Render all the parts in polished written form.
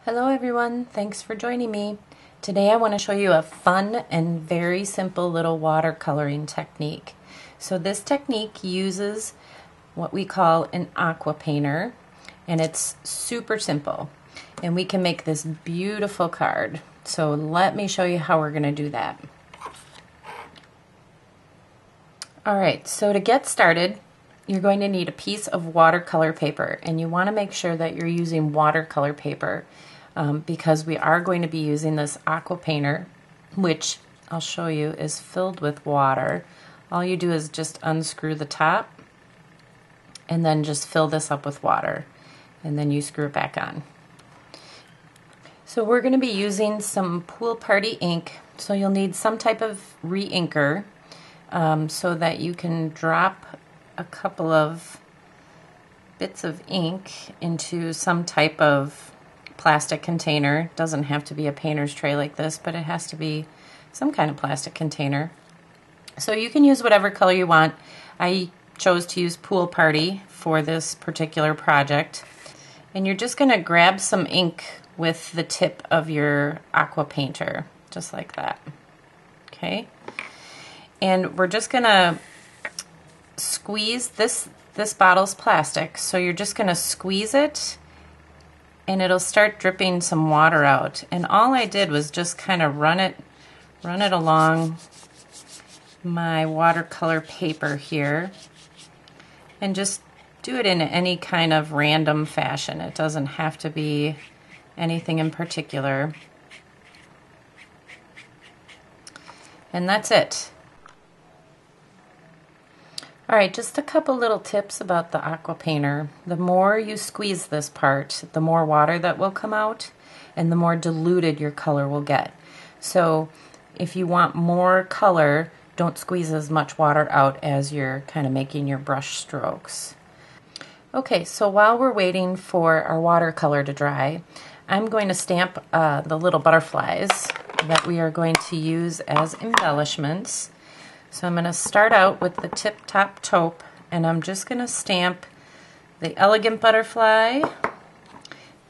Hello everyone, thanks for joining me. Today I want to show you a fun and very simple little watercoloring technique. So this technique uses what we call an aqua painter, and it's super simple. And we can make this beautiful card. So let me show you how we're going to do that. Alright, so to get started, you're going to need a piece of watercolor paper, and you want to make sure that you're using watercolor paper because we are going to be using this aqua painter, which I'll show you is filled with water. All you do is just unscrew the top and then just fill this up with water, and then you screw it back on. So we're going to be using some pool party ink, so you'll need some type of re-inker so that you can drop a couple of bits of ink into some type of plastic container. It doesn't have to be a painter's tray like this, but it has to be some kind of plastic container. So you can use whatever color you want. I chose to use Pool Party for this particular project. And you're just going to grab some ink with the tip of your aqua painter, just like that. Okay? And we're just going to squeeze this bottle's plastic, so you're just going to squeeze it and it'll start dripping some water out. And all I did was just kind of run it along my watercolor paper here and just do it in any kind of random fashion. It doesn't have to be anything in particular. And that's it. Alright, just a couple little tips about the aqua painter. The more you squeeze this part, the more water that will come out and the more diluted your color will get. So if you want more color, don't squeeze as much water out as you're kind of making your brush strokes. Okay, so while we're waiting for our watercolor to dry, I'm going to stamp the little butterflies that we are going to use as embellishments. So I'm going to start out with the tip-top taupe, and I'm just going to stamp the elegant butterfly,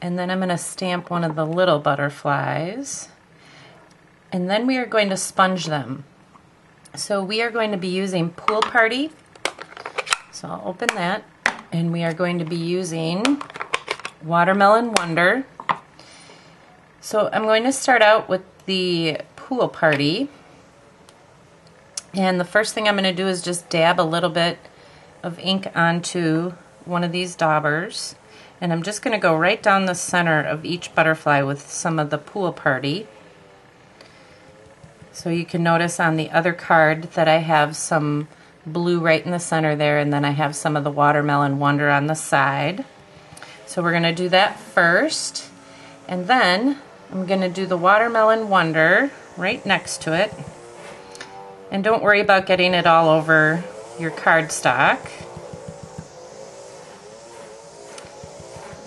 and then I'm going to stamp one of the little butterflies, and then we are going to sponge them. So we are going to be using Pool Party, so I'll open that, and we are going to be using Watermelon Wonder. So I'm going to start out with the Pool Party. And the first thing I'm going to do is just dab a little bit of ink onto one of these daubers. And I'm just going to go right down the center of each butterfly with some of the Pool Party. So you can notice on the other card that I have some blue right in the center there, and then I have some of the Watermelon Wonder on the side. So we're going to do that first. And then I'm going to do the Watermelon Wonder right next to it. And don't worry about getting it all over your cardstock.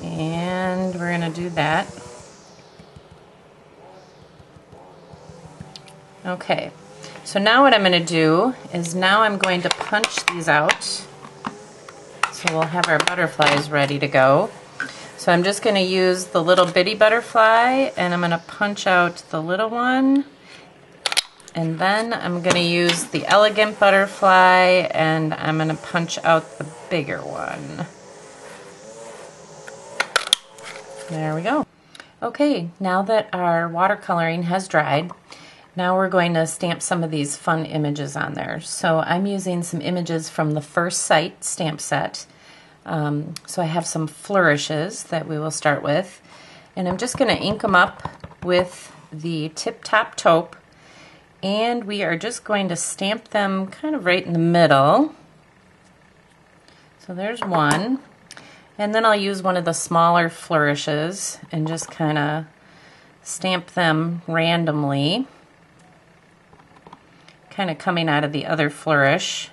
And we're going to do that. Okay, so now what I'm going to do is now I'm going to punch these out. So we'll have our butterflies ready to go. So I'm just going to use the little bitty butterfly, and I'm going to punch out the little one. And then I'm going to use the elegant butterfly, and I'm going to punch out the bigger one. There we go. Okay, now that our watercoloring has dried, now we're going to stamp some of these fun images on there. So I'm using some images from the First Sight stamp set. So I have some flourishes that we will start with. And I'm just going to ink them up with the tip-top taupe. And we are just going to stamp them kind of right in the middle. So there's one. And then I'll use one of the smaller flourishes and just kind of stamp them randomly, kind of coming out of the other flourish.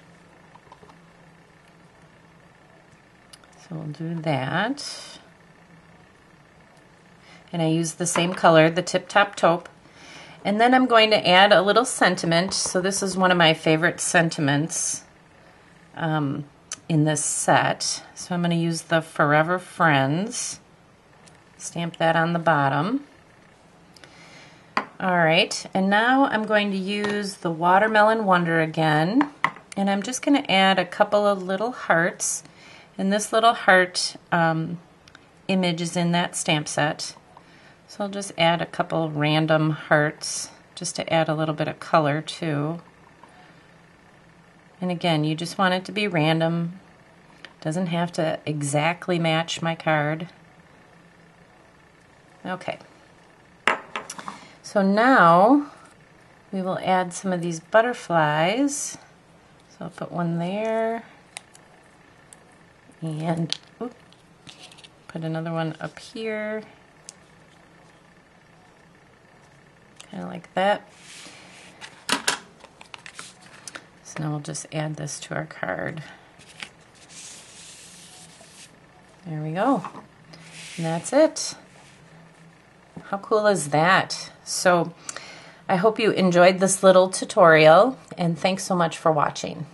So we'll do that. And I use the same color, the tip-top taupe. And then I'm going to add a little sentiment. So this is one of my favorite sentiments in this set. So I'm going to use the Forever Friends Stamp that on the bottom. All right, and now I'm going to use the Watermelon Wonder again, and I'm just going to add a couple of little hearts, and this little heart image is in that stamp set. So I'll just add a couple random hearts just to add a little bit of color too. And again, you just want it to be random. Doesn't have to exactly match my card. Okay. So now we will add some of these butterflies. So I'll put one there and put another one up here, kind of like that. So now we'll just add this to our card. There we go. And that's it. How cool is that? So I hope you enjoyed this little tutorial, and thanks so much for watching.